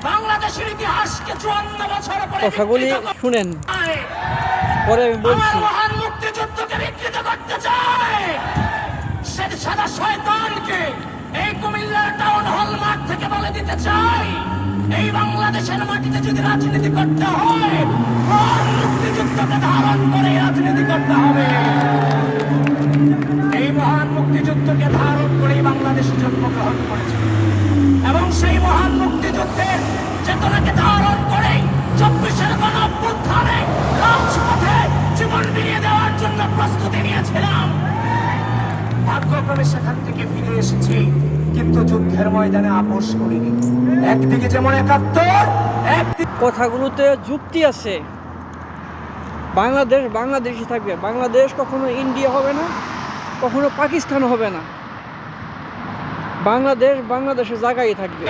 বাংলাদেশের ইতিহাসকে 54 বছর পরে কথাগুলি শুনেন, পরে আমি বলছি। মহান মুক্তিযুদ্ধকে বিকৃত করতে চায় সে সাদা শয়তানকে এই কুমিল্লা টাউন হল মাঠ থেকে বলে দিতে চাই, এই বাংলাদেশের মাটিতে যদি রাজনীতি করতে হয় মহান মুক্তিযুদ্ধকে ধারণ করে রাজনীতি করতে হবে। এই মহান মুক্তিযুদ্ধকে ধারণ করে বাংলাদেশ জন্মগ্রহণ করেছে এবং সেই মহান মুক্তিযুদ্ধের চেতনাকে ধারণ করে 24-এর গণঅভ্যুত্থানে রাজপথে জীবন বিলিয়ে দেওয়ার জন্য প্রস্তুতি নিয়েছিলাম। ভাগ্যক্রমে সেখান থেকে ফিরে এসেছি, কিন্তু যুদ্ধের ময়দানে আপোষ করিনি। একদিকে যেমন 71, কথাগুলোতে যুক্তি আছে। বাংলাদেশ বাংলাদেশই থাকবে, বাংলাদেশ কখনো ইন্ডিয়া হবে না, কখনো পাকিস্তান হবে না। বাংলাদেশ বাংলাদেশের জায়গায় থাকবে।